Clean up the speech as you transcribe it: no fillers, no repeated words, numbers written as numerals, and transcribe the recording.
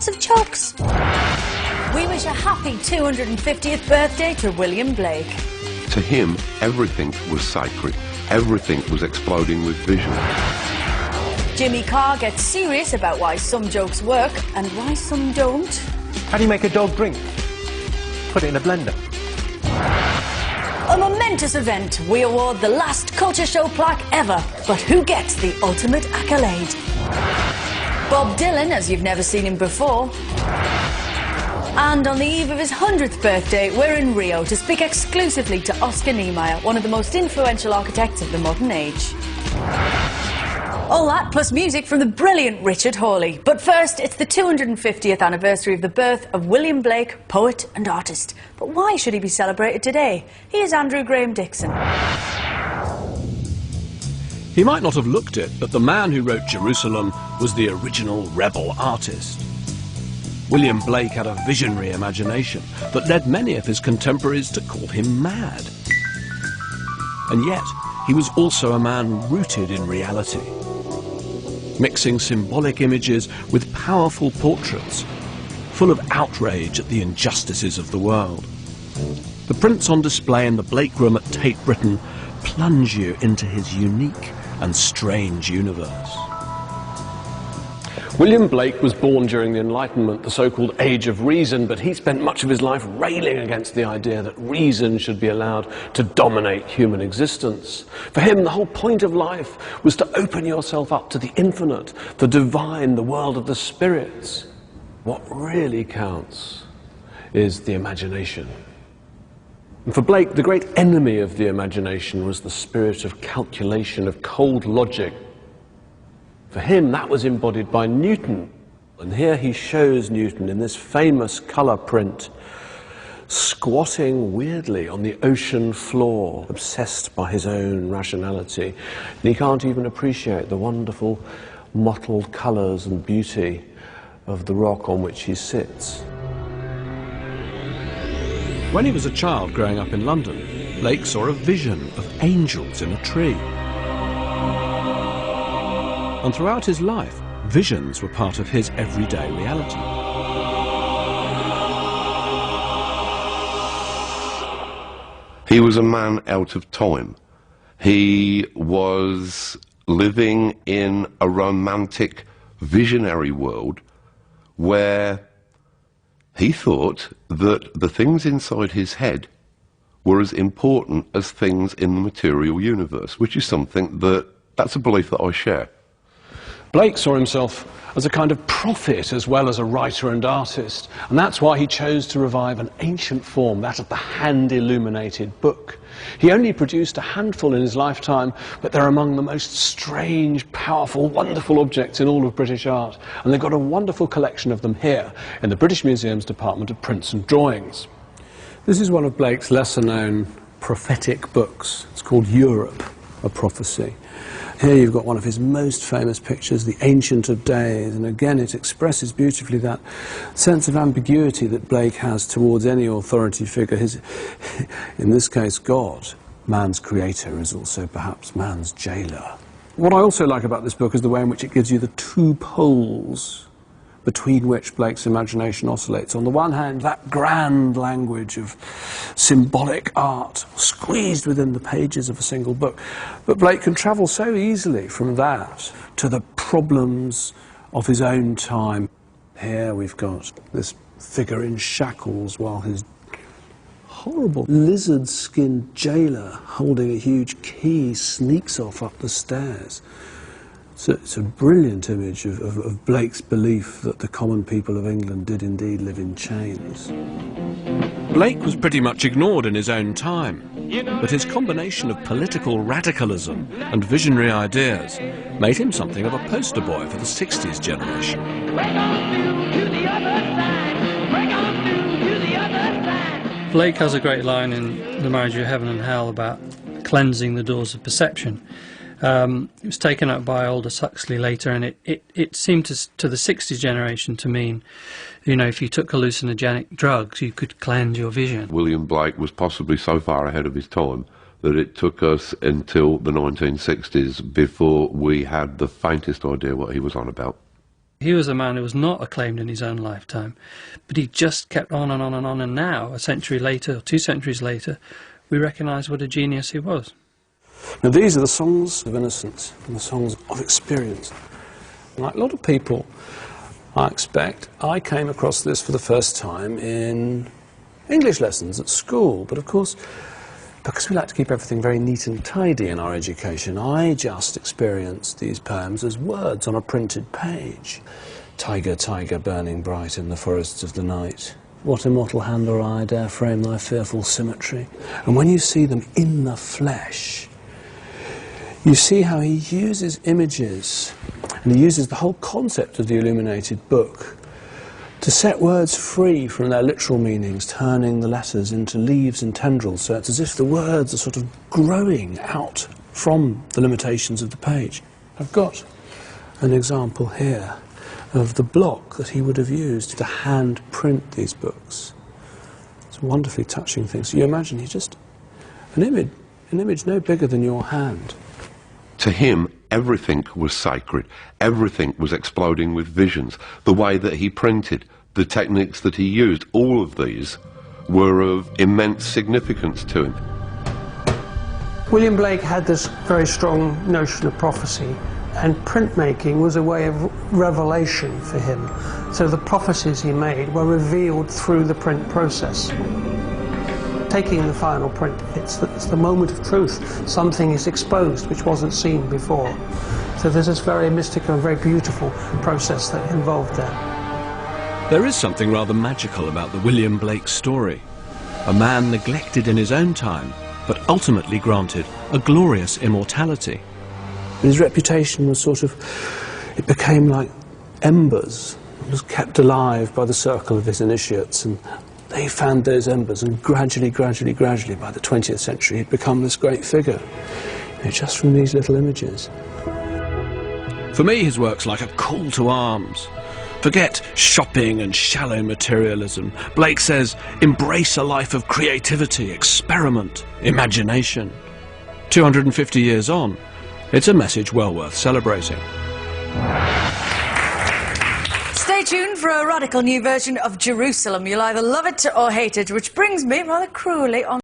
lots of jokes. We wish a happy 250th birthday to William Blake. To him, everything was sacred. Everything was exploding with vision. Jimmy Carr gets serious about why some jokes work and why some don't. How do you make a dog drink? Put it in a blender. A momentous event. We award the last culture show plaque ever. But who gets the ultimate accolade? Bob Dylan, as you've never seen him before. And on the eve of his 100th birthday, we're in Rio to speak exclusively to Oscar Niemeyer, one of the most influential architects of the modern age. All that plus music from the brilliant Richard Hawley. But first, it's the 250th anniversary of the birth of William Blake, poet and artist. But why should he be celebrated today? Here's Andrew Graham Dixon. He might not have looked it, but the man who wrote Jerusalem was the original rebel artist. William Blake had a visionary imagination that led many of his contemporaries to call him mad. And yet, he was also a man rooted in reality, mixing symbolic images with powerful portraits, full of outrage at the injustices of the world. The prints on display in the Blake Room at Tate Britain plunge you into his unique and strange universe. William Blake was born during the Enlightenment, the so-called Age of Reason, but he spent much of his life railing against the idea that reason should be allowed to dominate human existence. For him, the whole point of life was to open yourself up to the infinite, the divine, the world of the spirits. What really counts is the imagination. And for Blake, the great enemy of the imagination was the spirit of calculation, of cold logic. For him, that was embodied by Newton. And here he shows Newton in this famous colour print, squatting weirdly on the ocean floor, obsessed by his own rationality. And he can't even appreciate the wonderful mottled colours and beauty of the rock on which he sits. When he was a child growing up in London, Blake saw a vision of angels in a tree. And throughout his life, visions were part of his everyday reality. He was a man out of time. He was living in a romantic, visionary world where he thought that the things inside his head were as important as things in the material universe, which is something that's a belief that I share. Blake saw himself as a kind of prophet as well as a writer and artist, and that's why he chose to revive an ancient form, that of the hand-illuminated book. He only produced a handful in his lifetime, but they're among the most strange, powerful, wonderful objects in all of British art, and they've got a wonderful collection of them here in the British Museum's Department of Prints and Drawings. This is one of Blake's lesser-known prophetic books. It's called Europe, a Prophecy. Here you've got one of his most famous pictures, The Ancient of Days, and again it expresses beautifully that sense of ambiguity that Blake has towards any authority figure. In this case, God, man's creator, is also perhaps man's jailer. What I also like about this book is the way in which it gives you the two poles between which Blake's imagination oscillates. On the one hand, that grand language of symbolic art squeezed within the pages of a single book. But Blake can travel so easily from that to the problems of his own time. Here we've got this figure in shackles while his horrible lizard-skinned jailer holding a huge key sneaks off up the stairs. It's a brilliant image of Blake's belief that the common people of England did indeed live in chains. Blake was pretty much ignored in his own time, but his combination of political radicalism and visionary ideas made him something of a poster boy for the 60s generation. Blake has a great line in The Marriage of Heaven and Hell about cleansing the doors of perception. It was taken up by Aldous Huxley later, and it seemed to the 60s generation to mean, you know, if you took hallucinogenic drugs, you could cleanse your vision. William Blake was possibly so far ahead of his time that it took us until the 1960s before we had the faintest idea what he was on about. He was a man who was not acclaimed in his own lifetime, but he just kept on and on and on, and now, a century later, or 2 centuries later, we recognise what a genius he was. Now these are the songs of innocence and the songs of experience. Like a lot of people, I expect, I came across this for the first time in English lessons at school, but of course, because we like to keep everything very neat and tidy in our education, I just experienced these poems as words on a printed page. Tiger, tiger, burning bright in the forests of the night. What immortal hand or eye dare frame thy fearful symmetry? And when you see them in the flesh, you see how he uses images, and he uses the whole concept of the illuminated book to set words free from their literal meanings, turning the letters into leaves and tendrils, so it's as if the words are sort of growing out from the limitations of the page. I've got an example here of the block that he would have used to hand print these books. It's a wonderfully touching thing. So you imagine an image no bigger than your hand. To him, everything was sacred. Everything was exploding with visions. The way that he printed, the techniques that he used, all of these were of immense significance to him. William Blake had this very strong notion of prophecy, and printmaking was a way of revelation for him. So the prophecies he made were revealed through the print process. Taking the final print, it's the moment of truth. Something is exposed which wasn't seen before. So there's this very mystical and very beautiful process that involved there. There is something rather magical about the William Blake story. A man neglected in his own time, but ultimately granted a glorious immortality. His reputation was it became like embers. It was kept alive by the circle of his initiates, and they found those embers, and gradually, by the 20th century, he'd become this great figure, just from these little images. For me, his work's like a call to arms. Forget shopping and shallow materialism. Blake says, embrace a life of creativity, experiment, imagination. 250 years on, it's a message well worth celebrating. Stay tuned for a radical new version of Jerusalem. You'll either love it or hate it, which brings me rather cruelly on